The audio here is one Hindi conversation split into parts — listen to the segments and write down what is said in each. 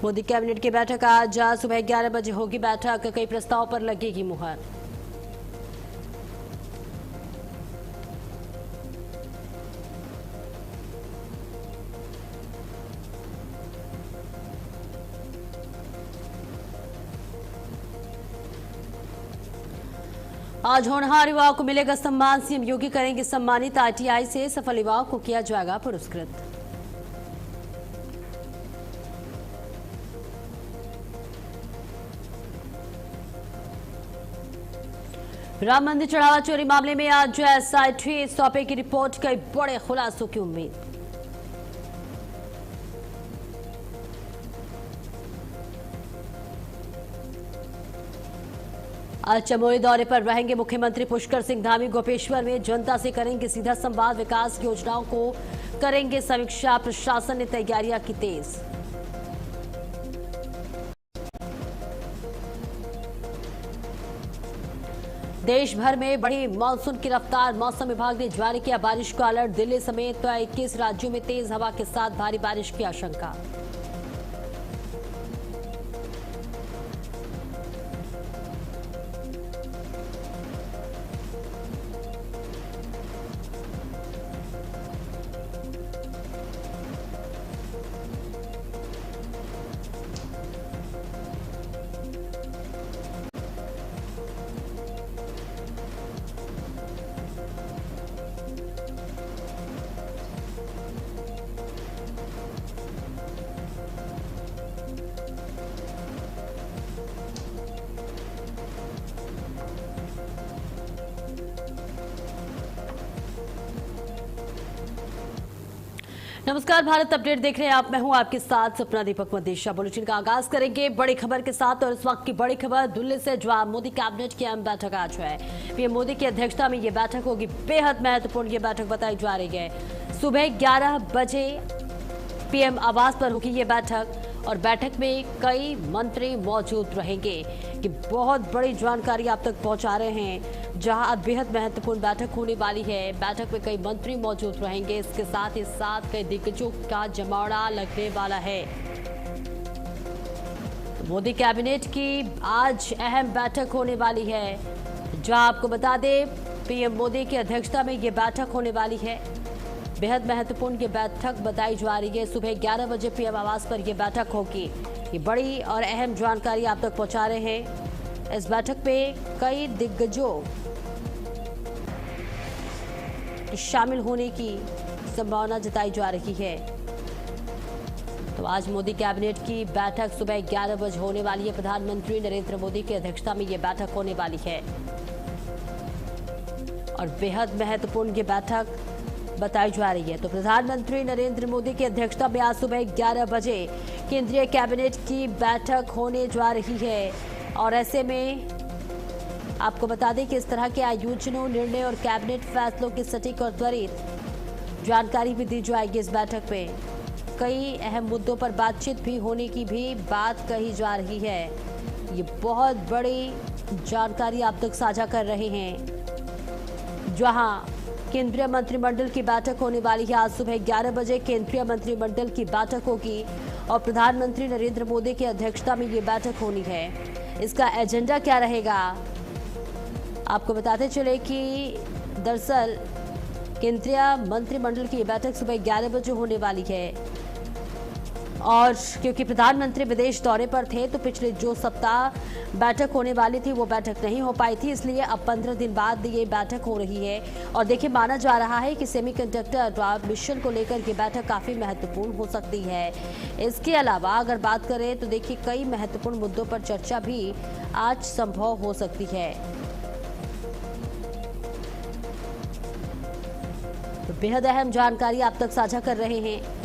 मोदी कैबिनेट की बैठक आज सुबह 11 बजे होगी। बैठक कई प्रस्ताव पर लगेगी मुहर। आज होनहार युवाओं को मिलेगा सम्मान। सीएम योगी करेंगे सम्मानित। आईटीआई से सफल युवाओं को किया जाएगा पुरस्कृत। राम मंदिर चढ़ावा चोरी मामले में आज एसआईटी सौंपेगी रिपोर्ट। कई बड़े खुलासों की उम्मीद। आज चमोली दौरे पर रहेंगे मुख्यमंत्री पुष्कर सिंह धामी। गोपेश्वर में जनता से करेंगे सीधा संवाद। विकास योजनाओं को करेंगे समीक्षा। प्रशासन ने तैयारियां की तेज। देश भर में बढ़ी मानसून की रफ्तार। मौसम विभाग ने जारी किया बारिश का अलर्ट। दिल्ली समेत 21 राज्यों में तेज हवा के साथ भारी बारिश की आशंका। नमस्कार, भारत अपडेट देख रहे हैं आप। मैं हूं आपके साथ सपना दीपक मदेशा। बुलेटिन का आगाज करेंगे बड़ी खबर के साथ और इस वक्त की बड़ी खबर दिल्ली से। जवाब मोदी कैबिनेट की अहम बैठक आज है। पीएम मोदी की अध्यक्षता में ये बैठक होगी। बेहद महत्वपूर्ण ये बैठक बताई जा रही है। सुबह 11 बजे पीएम आवास पर होगी ये बैठक और बैठक में कई मंत्री मौजूद रहेंगे। ये बहुत बड़ी जानकारी आप तक पहुंचा रहे हैं, जहां बेहद महत्वपूर्ण बैठक होने वाली है। बैठक में कई मंत्री मौजूद रहेंगे। इसके साथ ही साथ कई दिग्गजों का जमावड़ा लगने वाला है। तो मोदी कैबिनेट की आज अहम बैठक होने वाली है, जहां आपको बता दें पीएम मोदी की अध्यक्षता में ये बैठक होने वाली है। बेहद महत्वपूर्ण ये बैठक बताई जा रही है। सुबह 11 बजे पीएम आवास पर यह बैठक होगी। ये बड़ी और अहम जानकारी आप तक पहुंचा रहे हैं। इस बैठक में कई दिग्गजों शामिल होने की संभावना जताई जा रही है। तो आज मोदी कैबिनेट की बैठक सुबह 11 बजे होने वाली है। प्रधानमंत्री नरेंद्र मोदी की अध्यक्षता में यह बैठक होने वाली है और बेहद महत्वपूर्ण ये बैठक बताई जा रही है। तो प्रधानमंत्री नरेंद्र मोदी की अध्यक्षता में आज सुबह 11 बजे केंद्रीय कैबिनेट की बैठक होने जा रही है और ऐसे में आपको बता दें कि इस तरह के आयोजनों, निर्णय और कैबिनेट फैसलों की सटीक और त्वरित जानकारी भी दी जाएगी। इस बैठक में कई अहम मुद्दों पर बातचीत भी होने की भी बात कही जा रही है। ये बहुत बड़ी जानकारी आप तक साझा कर रहे हैं, जहां केंद्रीय मंत्रिमंडल की बैठक होने वाली है। आज सुबह 11 बजे केंद्रीय मंत्रिमंडल की बैठक होगी और प्रधानमंत्री नरेंद्र मोदी की अध्यक्षता में ये बैठक होनी है। इसका एजेंडा क्या रहेगा, आपको बताते चले कि दरअसल केंद्रीय मंत्रिमंडल की बैठक सुबह 11 बजे होने वाली है और क्योंकि प्रधानमंत्री विदेश दौरे पर थे तो पिछले जो सप्ताह बैठक होने वाली थी वो बैठक नहीं हो पाई थी, इसलिए अब 15 दिन बाद ये बैठक हो रही है। और देखिए, माना जा रहा है कि सेमीकंडक्टर मिशन को लेकर ये बैठक काफी महत्वपूर्ण हो सकती है। इसके अलावा अगर बात करें तो देखिए कई महत्वपूर्ण मुद्दों पर चर्चा भी आज संभव हो सकती है। तो बेहद अहम जानकारी आप तक साझा कर रहे हैं।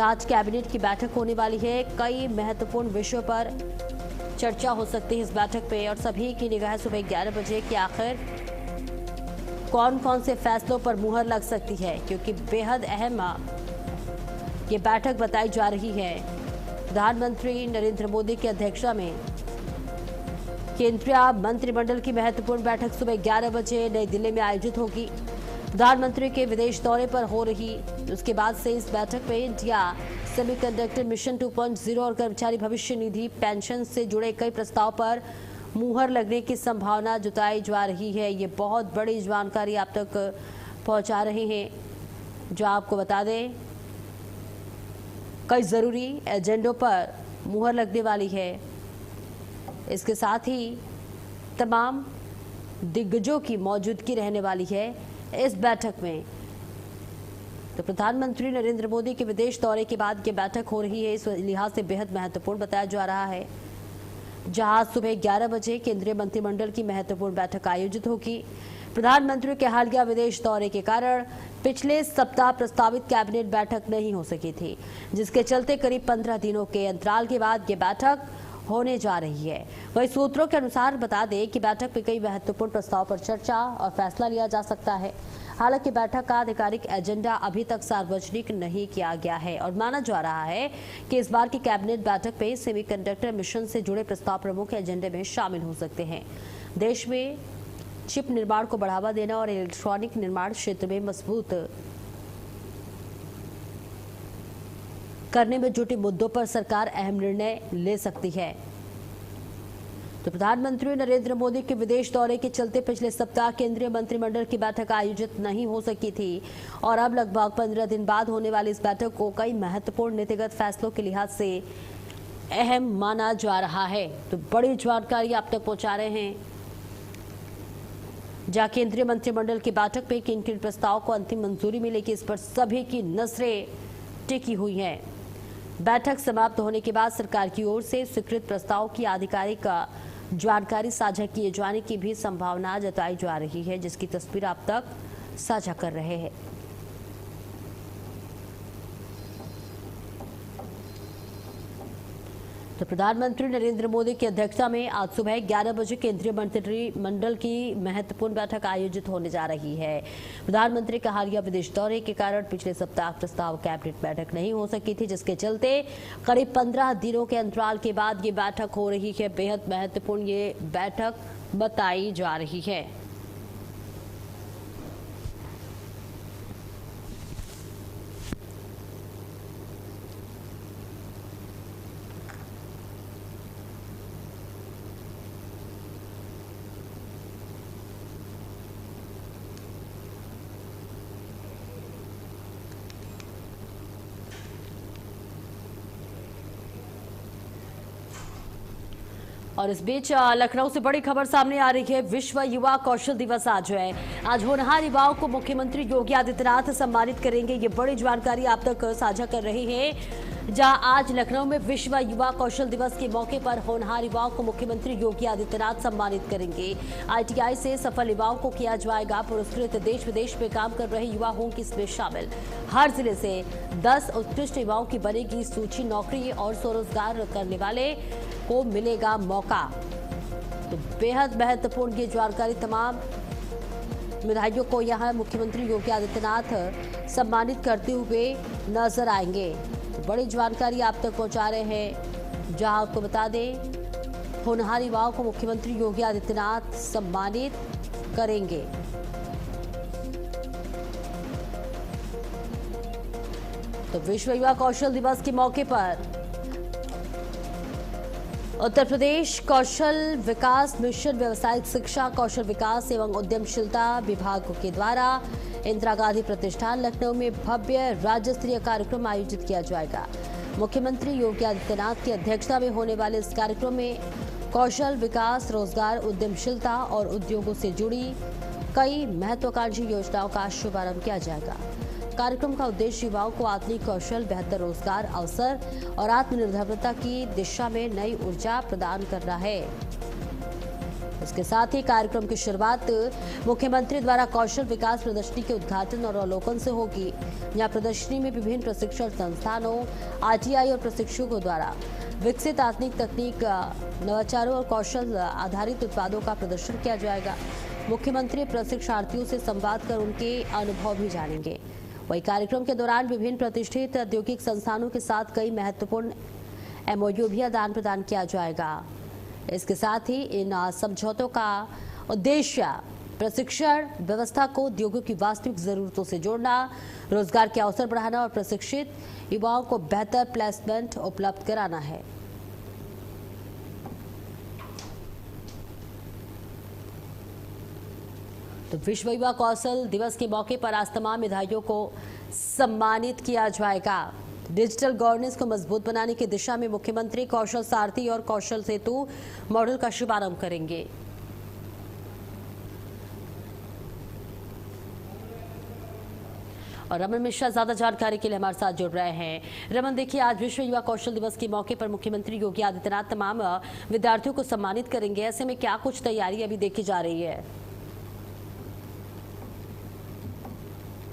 आज कैबिनेट की बैठक होने वाली है। कई महत्वपूर्ण विषयों पर चर्चा हो सकती है इस बैठक पे और सभी की निगाह सुबह 11 बजे कि आखिर कौन कौन से फैसलों पर मुहर लग सकती है, क्योंकि बेहद अहम ये बैठक बताई जा रही है। प्रधानमंत्री नरेंद्र मोदी की अध्यक्षता में केंद्रीय मंत्रिमंडल की महत्वपूर्ण बैठक सुबह 11 बजे नई दिल्ली में आयोजित होगी। प्रधानमंत्री के विदेश दौरे पर हो रही उसके बाद से इस बैठक में इंडिया सेमीकंडक्टर मिशन 2.0 और कर्मचारी भविष्य निधि पेंशन से जुड़े कई प्रस्ताव पर मुहर लगने की संभावना जताई जा रही है। ये बहुत बड़ी जानकारी आप तक पहुंचा रहे हैं, जो आपको बता दें कई जरूरी एजेंडों पर मुहर लगने वाली है। इसके साथ ही तमाम दिग्गजों की मौजूदगी रहने वाली है इस बैठक में। तो प्रधानमंत्री नरेंद्र मोदी के विदेश दौरे के बाद ये बैठक हो रही है, इस लिहाज से बेहद महत्वपूर्ण बताया जा रहा है। जहां सुबह 11 बजे केंद्रीय मंत्रिमंडल की महत्वपूर्ण बैठक आयोजित होगी। प्रधानमंत्री के हालिया विदेश दौरे के कारण पिछले सप्ताह प्रस्तावित कैबिनेट बैठक नहीं हो सकी थी, जिसके चलते करीब 15 दिनों के अंतराल के बाद ये बैठक होने जा रही है। वही सूत्रों के अनुसार बता दें कि बैठक में कई महत्वपूर्ण प्रस्ताव पर चर्चा और फैसला लिया जा सकता है। हालांकि बैठक का आधिकारिक एजेंडा अभी तक सार्वजनिक नहीं किया गया है और माना जा रहा है कि इस बार की कैबिनेट बैठक में सेमीकंडक्टर मिशन से जुड़े प्रस्ताव प्रमुख एजेंडे में शामिल हो सकते हैं। देश में चिप निर्माण को बढ़ावा देना और इलेक्ट्रॉनिक निर्माण क्षेत्र में मजबूत करने में जुटे मुद्दों पर सरकार अहम निर्णय ले सकती है। तो प्रधानमंत्री नरेंद्र मोदी के विदेश दौरे के चलते पिछले सप्ताह केंद्रीय मंत्रिमंडल की बैठक आयोजित नहीं हो सकी थी और अब लगभग 15 दिन बाद होने वाली इस बैठक को कई महत्वपूर्ण नीतिगत फैसलों के लिहाज से अहम माना जा रहा है। तो बड़ी जानकारी आप तक पहुंचा रहे हैं, जहां केंद्रीय मंत्रिमंडल की बैठक में किन किन प्रस्ताव को अंतिम मंजूरी मिलेगी, इस पर सभी की नजरें टिकी हुई हैं। बैठक समाप्त होने के बाद सरकार की ओर से स्वीकृत प्रस्ताव की आधिकारिक जानकारी साझा किए जाने की भी संभावना जताई जा रही है, जिसकी तस्वीर आप तक साझा कर रहे हैं। तो प्रधानमंत्री नरेंद्र मोदी की अध्यक्षता में आज सुबह 11 बजे केंद्रीय मंत्रिमंडल की महत्वपूर्ण बैठक आयोजित होने जा रही है। प्रधानमंत्री का हालिया विदेश दौरे के कारण पिछले सप्ताह प्रस्ताव कैबिनेट बैठक नहीं हो सकी थी, जिसके चलते करीब 15 दिनों के अंतराल के बाद ये बैठक हो रही है। बेहद महत्वपूर्ण ये बैठक बताई जा रही है। और इस बीच लखनऊ से बड़ी खबर सामने आ रही है। विश्व युवा कौशल दिवस आज है। आज होनहार युवाओं को मुख्यमंत्री योगी आदित्यनाथ सम्मानित करेंगे। ये बड़ी जानकारी आप तक साझा कर रहे हैं, जहां आज लखनऊ में विश्व युवा कौशल दिवस के मौके पर होनहार युवाओं को मुख्यमंत्री योगी आदित्यनाथ सम्मानित करेंगे। ITI से सफल युवाओं को किया जाएगा पुरस्कृत। देश विदेश में काम कर रहे युवा होंगे इसमें शामिल। हर जिले से 10 उत्कृष्ट युवाओं की बनेगी सूची। नौकरी और स्वरोजगार करने वाले को मिलेगा मौका। तो बेहद महत्वपूर्ण ये जानकारी तमाम मेधावियों को यहां मुख्यमंत्री योगी आदित्यनाथ सम्मानित करते हुए नजर आएंगे। तो बड़ी जानकारी आप तक पहुंचा रहे हैं, जहां आपको बता दें होनहार युवाओं को मुख्यमंत्री योगी आदित्यनाथ सम्मानित करेंगे। तो विश्व युवा कौशल दिवस के मौके पर उत्तर प्रदेश कौशल विकास मिशन, व्यावसायिक शिक्षा, कौशल विकास एवं उद्यमशीलता विभाग के द्वारा इंदिरा गांधी प्रतिष्ठान लखनऊ में भव्य राज्य स्तरीय कार्यक्रम आयोजित किया जाएगा। मुख्यमंत्री योगी आदित्यनाथ की अध्यक्षता में होने वाले इस कार्यक्रम में कौशल विकास, रोजगार, उद्यमशीलता और उद्योगों से जुड़ी कई महत्वाकांक्षी योजनाओं का शुभारंभ किया जाएगा। कार्यक्रम का उद्देश्य युवाओं को आधुनिक कौशल, बेहतर रोजगार अवसर और आत्मनिर्भरता की दिशा में नई ऊर्जा प्रदान करना है। इसके साथ ही कार्यक्रम की शुरुआत मुख्यमंत्री द्वारा कौशल विकास प्रदर्शनी के उद्घाटन और अवलोकन से होगी। यहां प्रदर्शनी में विभिन्न प्रशिक्षण संस्थानों, ITI और प्रशिक्षकों द्वारा विकसित आधुनिक तकनीक, नवाचारों और कौशल आधारित उत्पादों का प्रदर्शन किया जाएगा। मुख्यमंत्री प्रशिक्षार्थियों से संवाद कर उनके अनुभव भी जानेंगे। वही कार्यक्रम के दौरान विभिन्न प्रतिष्ठित औद्योगिक संस्थानों के साथ कई महत्वपूर्ण MOU भी आदान प्रदान किया जाएगा। इसके साथ ही इन समझौतों का उद्देश्य प्रशिक्षण व्यवस्था को उद्योगों की वास्तविक जरूरतों से जोड़ना, रोजगार के अवसर बढ़ाना और प्रशिक्षित युवाओं को बेहतर प्लेसमेंट उपलब्ध कराना है। तो विश्व युवा कौशल दिवस के मौके पर आज तमाम मेधावियों को सम्मानित किया जाएगा। डिजिटल गवर्नेंस को मजबूत बनाने की दिशा में मुख्यमंत्री कौशल सारथी और कौशल सेतु मॉडल का शुभारंभ करेंगे। और रमन मिश्रा ज्यादा जानकारी के लिए हमारे साथ जुड़ रहे हैं। रमन, देखिए, आज विश्व युवा कौशल दिवस के मौके पर मुख्यमंत्री योगी आदित्यनाथ तमाम विद्यार्थियों को सम्मानित करेंगे। ऐसे में क्या कुछ तैयारी अभी देखी जा रही है?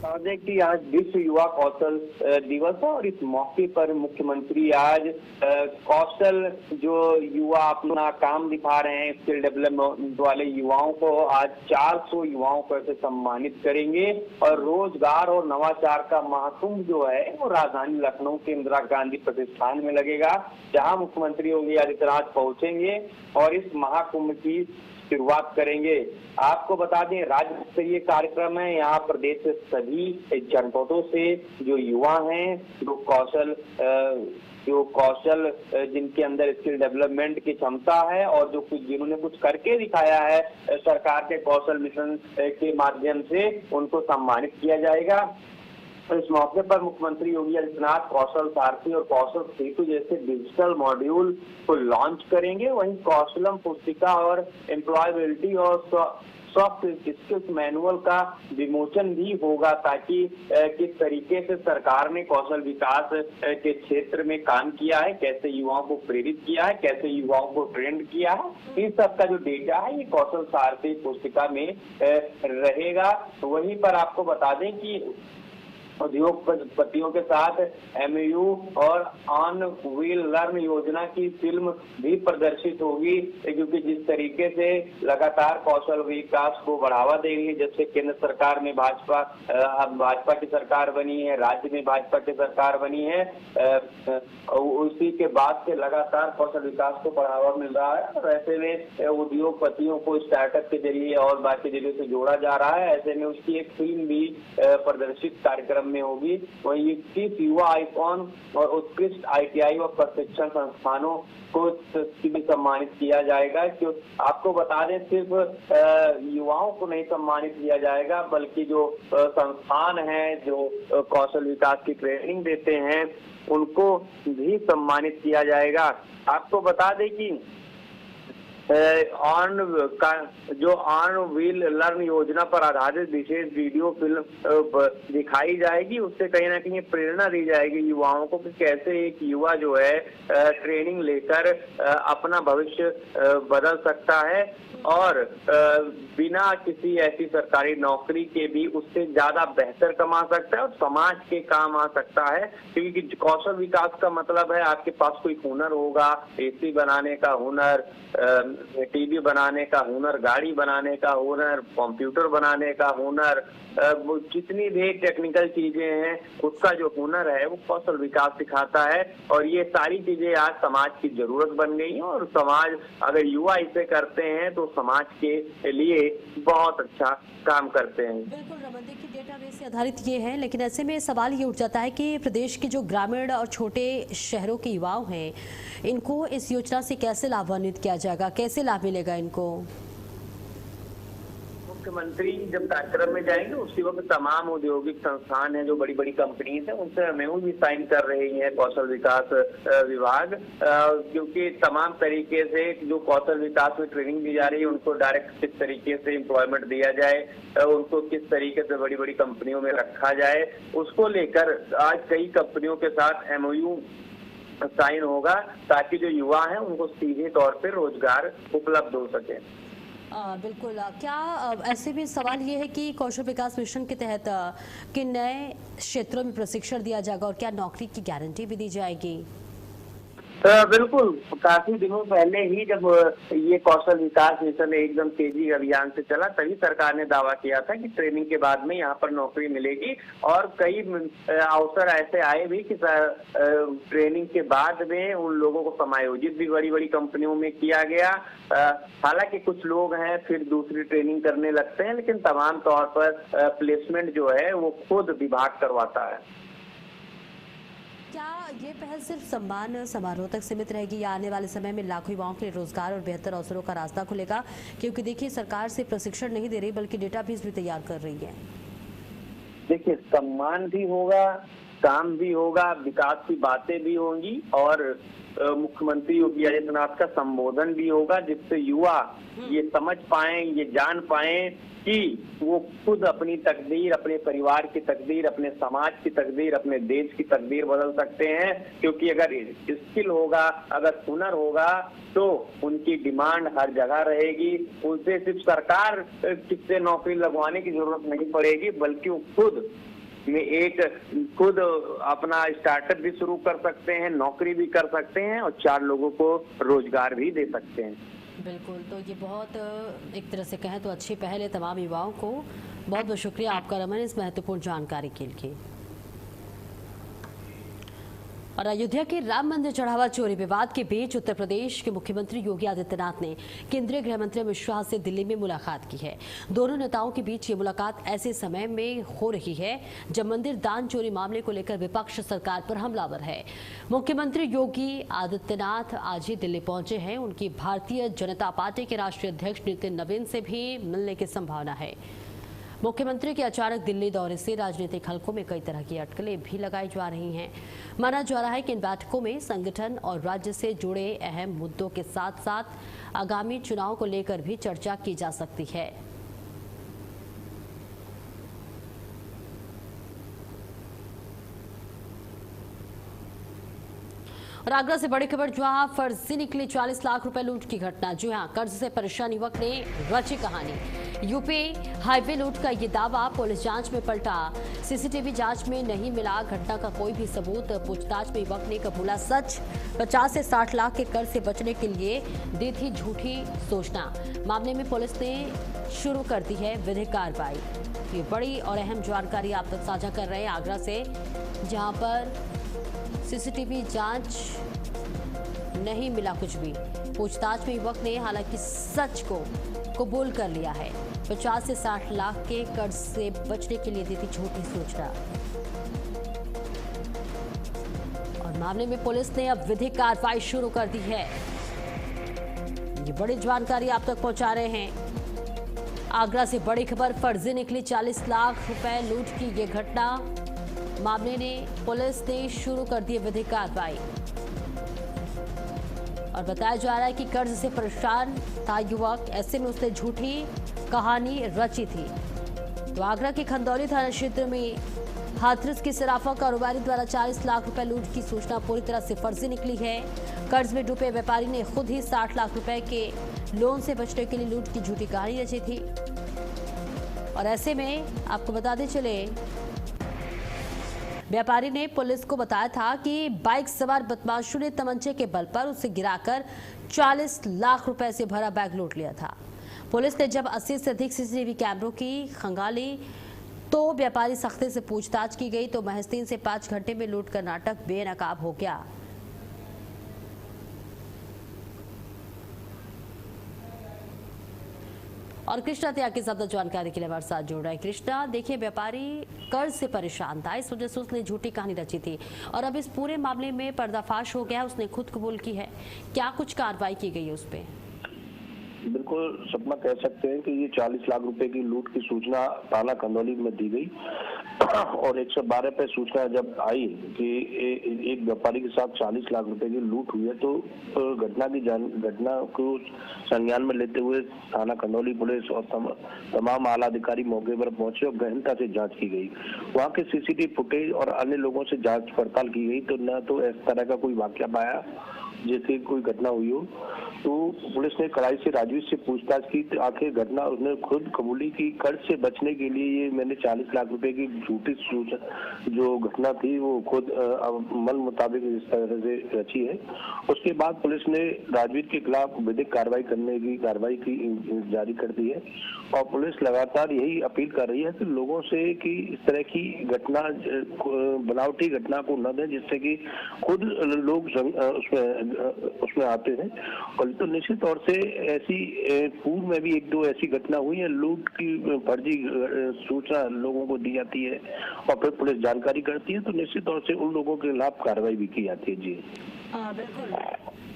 देखिए, आज विश्व युवा कौशल दिवस है और इस मौके पर मुख्यमंत्री आज कौशल जो युवा अपना काम दिखा रहे हैं, स्किल डेवलपमेंट वाले युवाओं को आज 400 युवाओं को ऐसे सम्मानित करेंगे। और रोजगार और नवाचार का महाकुंभ जो है वो राजधानी लखनऊ के इंदिरा गांधी प्रतिष्ठान में लगेगा, जहां मुख्यमंत्री योगी आदित्यनाथ पहुंचेंगे और इस महाकुंभ की शुरुआत करेंगे। आपको बता दें, राज्य स्तरीय कार्यक्रम है। यहाँ प्रदेश के सभी जनपदों से जो युवा हैं, जो कौशल जिनके अंदर स्किल डेवलपमेंट की क्षमता है और जो कुछ जिन्होंने कुछ करके दिखाया है सरकार के कौशल मिशन के माध्यम से, उनको सम्मानित किया जाएगा। तो इस मौके पर मुख्यमंत्री योगी आदित्यनाथ कौशल सारथी और कौशल सेतु जैसे डिजिटल मॉड्यूल को लॉन्च करेंगे। वहीं कौशलम पुस्तिका और एम्प्लॉयबिलिटी और सॉफ्ट स्किल्स मैनुअल का विमोचन भी होगा, ताकि किस तरीके से सरकार ने कौशल विकास के क्षेत्र में काम किया है, कैसे युवाओं को प्रेरित किया है, कैसे युवाओं को ट्रेंड किया है, इन सब का जो डेटा है ये कौशल सारथी पुस्तिका में रहेगा। वहीं पर आपको बता दें कि उद्योगपतियों के साथ MOU और ऑन व्हील लर्न योजना की फिल्म भी प्रदर्शित होगी, क्योंकि जिस तरीके से लगातार कौशल विकास को बढ़ावा देंगे, जैसे केंद्र सरकार में भाजपा की सरकार बनी है, राज्य में भाजपा की सरकार बनी है, उसी के बाद से लगातार कौशल विकास को बढ़ावा मिल रहा है। और ऐसे में उद्योगपतियों को स्टार्टअप के जरिए और बाकी जरिए से जोड़ा जा रहा है। ऐसे में उसकी एक फिल्म भी प्रदर्शित कार्यक्रम में होगी। वहीं 21 युवा आइकॉन और उत्कृष्ट ITI व प्रशिक्षण संस्थानों को भी सम्मानित किया जाएगा। क्यों आपको बता दें, सिर्फ युवाओं को नहीं सम्मानित किया जाएगा, बल्कि जो संस्थान हैं जो कौशल विकास की ट्रेनिंग देते हैं उनको भी सम्मानित किया जाएगा। आपको बता दें कि ऑन व्हील लर्न योजना पर आधारित विशेष वीडियो फिल्म दिखाई जाएगी। उससे कहीं ना कहीं प्रेरणा दी जाएगी युवाओं को कि कैसे एक युवा जो है ट्रेनिंग लेकर अपना भविष्य बदल सकता है और बिना किसी ऐसी सरकारी नौकरी के भी उससे ज्यादा बेहतर कमा सकता है और समाज के काम आ सकता है। क्योंकि कौशल विकास का मतलब है आपके पास कोई हुनर होगा, AC बनाने का हुनर, TV बनाने का हुनर, गाड़ी बनाने का हुनर, कंप्यूटर बनाने का हुनर, जितनी भी टेक्निकल चीजें हैं उसका जो हुनर है वो कौशल विकास सिखाता है। और ये सारी चीजें आज समाज की जरूरत बन गई हैं और समाज अगर युवा इसे करते हैं तो समाज के लिए बहुत अच्छा काम करते हैं। बिल्कुल रमन, देखिए, डेटाबेस से आधारित ये है, लेकिन ऐसे में सवाल ये उठ जाता है कि प्रदेश के जो ग्रामीण और छोटे शहरों के युवाओं हैं, इनको इस योजना से कैसे लाभान्वित किया जाएगा, कैसे लाभ मिलेगा इनको? मुख्यमंत्री जब कार्यक्रम में जाएंगे उसी वक्त तमाम औद्योगिक संस्थान हैं, जो बड़ी बड़ी कंपनीज हैं, उनसे MOU भी साइन कर रही है कौशल विकास विभाग, क्योंकि तमाम तरीके से जो कौशल विकास में ट्रेनिंग दी जा रही है उनको डायरेक्ट किस तरीके से एम्प्लॉयमेंट दिया जाए, उनको किस तरीके से बड़ी बड़ी कंपनियों में रखा जाए, उसको लेकर आज कई कंपनियों के साथ MOU साइन होगा, ताकि जो युवा हैं उनको सीधे तौर पर रोजगार उपलब्ध हो सके। बिल्कुल। क्या ऐसे भी सवाल ये है कि कौशल विकास मिशन के तहत किन नए क्षेत्रों में प्रशिक्षण दिया जाएगा और क्या नौकरी की गारंटी भी दी जाएगी? बिल्कुल, काफी दिनों पहले ही जब ये कौशल विकास मिशन एकदम तेजी अभियान से चला, तभी सरकार ने दावा किया था कि ट्रेनिंग के बाद में यहाँ पर नौकरी मिलेगी। और कई अवसर ऐसे आए भी कि ट्रेनिंग के बाद में उन लोगों को समायोजित भी बड़ी बड़ी कंपनियों में किया गया। हालांकि कुछ लोग हैं फिर दूसरी ट्रेनिंग करने लगते हैं, लेकिन तमाम तौर पर प्लेसमेंट जो है वो खुद विभाग करवाता है। क्या ये पहल सिर्फ सम्मान समारोह तक सीमित रहेगी या आने वाले समय में लाखों युवाओं के लिए रोजगार और बेहतर अवसरों का रास्ता खुलेगा? क्योंकि देखिए, सरकार से प्रशिक्षण नहीं दे रही बल्कि डेटाबेस भी तैयार कर रही है। देखिए, सम्मान भी होगा, काम भी होगा, विकास की बातें भी होंगी और मुख्यमंत्री योगी आदित्यनाथ का संबोधन भी होगा, जिससे युवा ये समझ पाए, ये जान पाए कि वो खुद अपनी तकदीर, अपने परिवार की तकदीर, अपने समाज की तकदीर, अपने देश की तकदीर बदल सकते हैं। क्योंकि अगर स्किल होगा, अगर हुनर होगा, तो उनकी डिमांड हर जगह रहेगी। उनसे सिर्फ सरकार किससे नौकरी लगवाने की जरूरत नहीं पड़ेगी, बल्कि वो खुद अपना स्टार्टअप भी शुरू कर सकते हैं, नौकरी भी कर सकते हैं और 4 लोगों को रोजगार भी दे सकते हैं। बिल्कुल, तो ये बहुत एक तरह से कहें तो अच्छी पहल है तमाम युवाओं को। बहुत बहुत शुक्रिया आपका रमन इस महत्वपूर्ण जानकारी के लिए। और अयोध्या के राम मंदिर चढ़ावा चोरी विवाद के बीच उत्तर प्रदेश के मुख्यमंत्री योगी आदित्यनाथ ने केंद्रीय गृह मंत्री अमित शाह से दिल्ली में मुलाकात की है। दोनों नेताओं के बीच ये मुलाकात ऐसे समय में हो रही है जब मंदिर दान चोरी मामले को लेकर विपक्ष सरकार पर हमलावर है। मुख्यमंत्री योगी आदित्यनाथ आज ही दिल्ली पहुंचे हैं। उनकी भारतीय जनता पार्टी के राष्ट्रीय अध्यक्ष नितिन नवीन से भी मिलने की संभावना है। मुख्यमंत्री के अचानक दिल्ली दौरे से राजनीतिक हलकों में कई तरह की अटकलें भी लगाई जा रही हैं। माना जा रहा है कि इन बैठकों में संगठन और राज्य से जुड़े अहम मुद्दों के साथ साथ आगामी चुनाव को लेकर भी चर्चा की जा सकती है। और आगरा से बड़ी खबर, जहां फर्जी निकली 40 लाख रुपए लूट की घटना। जी हां, कर्ज से परेशान युवक ने रची कहानी। यूपी हाईवे लूट का ये दावा पुलिस जांच में पलटा। सीसीटीवी जांच में नहीं मिला घटना का कोई भी सबूत। पूछताछ में युवक ने कबूला सच। 50 से 60 लाख के कर्ज से बचने के लिए दी थी झूठी सूचना। मामले में पुलिस ने शुरू कर दी है विधिक कार्रवाई। ये बड़ी और अहम जानकारी आप तक साझा कर रहे हैं आगरा से, जहां पर सीसीटीवी जांच नहीं मिला कुछ भी। पूछताछ में युवक ने हालांकि सच को कबूल कर लिया है। 50 से 60 लाख के कर्ज से बचने के लिए दी थी झूठी सूचना। और मामले में पुलिस ने अब विधिक कार्रवाई शुरू कर दी है। ये बड़ी जानकारी आप तक पहुंचा रहे हैं। आगरा से बड़ी खबर, फर्जी निकली 40 लाख रुपए लूट की ये घटना। मामले ने पुलिस ने शुरू कर दी विधिक कार्रवाई। और बताया जा रहा है कि कर्ज से परेशान था युवक, ऐसे में उसने झूठी कहानी रची थी। तो आगरा के खंदौली थाना क्षेत्र में हाथरस के सराफा कारोबारी द्वारा 40 लाख रुपए लूट की सूचना पूरी तरह से फर्जी निकली है। कर्ज में डूबे व्यापारी ने खुद ही 60 लाख रुपए के लोन से बचने के लिए लूट की झूठी कहानी रची थी। और ऐसे में आपको बताते चले, व्यापारी ने पुलिस को बताया था कि बाइक सवार बदमाशों ने तमंचे के बल पर उसे गिराकर 40 लाख रुपए से भरा बैग लूट लिया था। पुलिस ने जब 80 से अधिक सीसीटीवी कैमरों की खंगाली तो व्यापारी सख्ती से पूछताछ की गई तो महज 3 से 5 घंटे में लूट का नाटक बेनकाब हो गया। और कृष्णा त्याग की ज्यादा जानकारी के लिए हमारे साथ जुड़ रहे हैं। कृष्णा, देखिए, व्यापारी कर्ज से परेशान था, इस वजह से उसने झूठी कहानी रची थी और अब इस पूरे मामले में पर्दाफाश हो गया, उसने खुद कबूल की है। क्या कुछ कार्रवाई की गई है उस पर? बिल्कुल सपना कह सकते हैं कि ये 40 लाख रुपए की लूट की सूचना थाना कंदौली में दी गई और 112 पे सूचना जब आई कि एक व्यापारी के साथ 40 लाख रुपए की लूट हुई है तो घटना को संज्ञान में लेते हुए थाना कंदौली पुलिस और तमाम आला अधिकारी मौके पर पहुंचे और गहनता से जांच की गई। वहां के सीसीटीवी फुटेज और अन्य लोगों से जांच पड़ताल की गई तो न तो इस तरह का कोई वाकया पाया जैसे कोई घटना हुई हो। तो पुलिस ने कड़ाई से राजवीर से पूछताछ की तो आखिर घटना उसने खुद कबूली की कर्ज से बचने के लिए ये मैंने 40 लाख रुपए की झूठी सूचना जो घटना थी वो खुद मन मुताबिक इस तरह से रची है। उसके बाद पुलिस ने राजवीर के खिलाफ विधिक कार्रवाई करने की कार्रवाई की जारी कर दी है और पुलिस लगातार यही अपील कर रही है कि लोगों से कि इस तरह की घटना बनावटी घटना को न दें जिससे कि खुद लोग उसमें आते हैं। और तो निश्चित तौर से ऐसी पूर्व में भी 1-2 ऐसी घटना हुई है, लूट की फर्जी सूचना लोगों को दी जाती है और फिर पुलिस जानकारी करती है तो निश्चित तौर से उन लोगों के खिलाफ कार्रवाई भी की जाती है। जी बिल्कुल।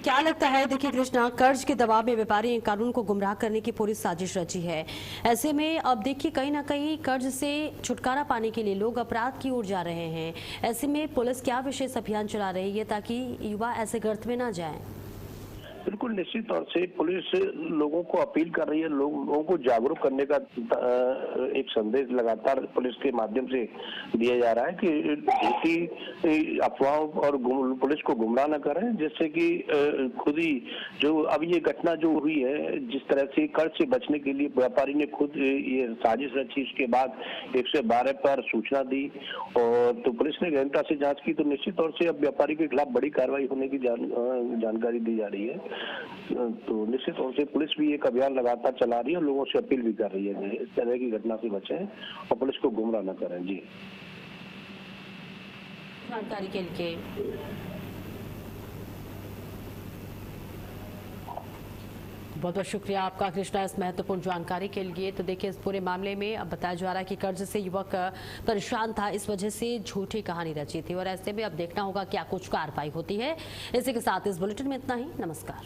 क्या लगता है, देखिए कृष्णा, कर्ज के दबाव में व्यापारी कानून को गुमराह करने की पूरी साजिश रची है। ऐसे में अब देखिए कहीं ना कहीं कर्ज से छुटकारा पाने के लिए लोग अपराध की ओर जा रहे हैं। ऐसे में पुलिस क्या विशेष अभियान चला रही है ताकि युवा ऐसे गर्त में ना जाएं? बिल्कुल निश्चित तौर से पुलिस लोगों को अपील कर रही है, लोगों को जागरूक करने का एक संदेश लगातार पुलिस के माध्यम से दिया जा रहा है कि अफवाहों और पुलिस को गुमराह न करें, जिससे कि खुद ही जो अब ये घटना जो हुई है जिस तरह से कर्ज से बचने के लिए व्यापारी ने खुद ये साजिश रची, उसके बाद 112 पर सूचना दी और तो पुलिस ने गहनता से जांच की तो निश्चित तौर से अब व्यापारी के खिलाफ बड़ी कार्रवाई होने की जानकारी दी जा रही है। तो निश्चित तौर से पुलिस भी एक अभियान लगातार चला रही है और लोगों से अपील भी कर रही है इस तरह की घटना से बचें और पुलिस को गुमराह न करें। जी जानकारी के लिए बहुत बहुत शुक्रिया आपका कृष्णा इस महत्वपूर्ण जानकारी के लिए। तो देखिए इस पूरे मामले में अब बताया जा रहा है कि कर्ज से युवक परेशान था, इस वजह से झूठी कहानी रची थी और ऐसे में अब देखना होगा क्या कुछ कार्रवाई होती है। इसी के साथ इस बुलेटिन में इतना ही। नमस्कार।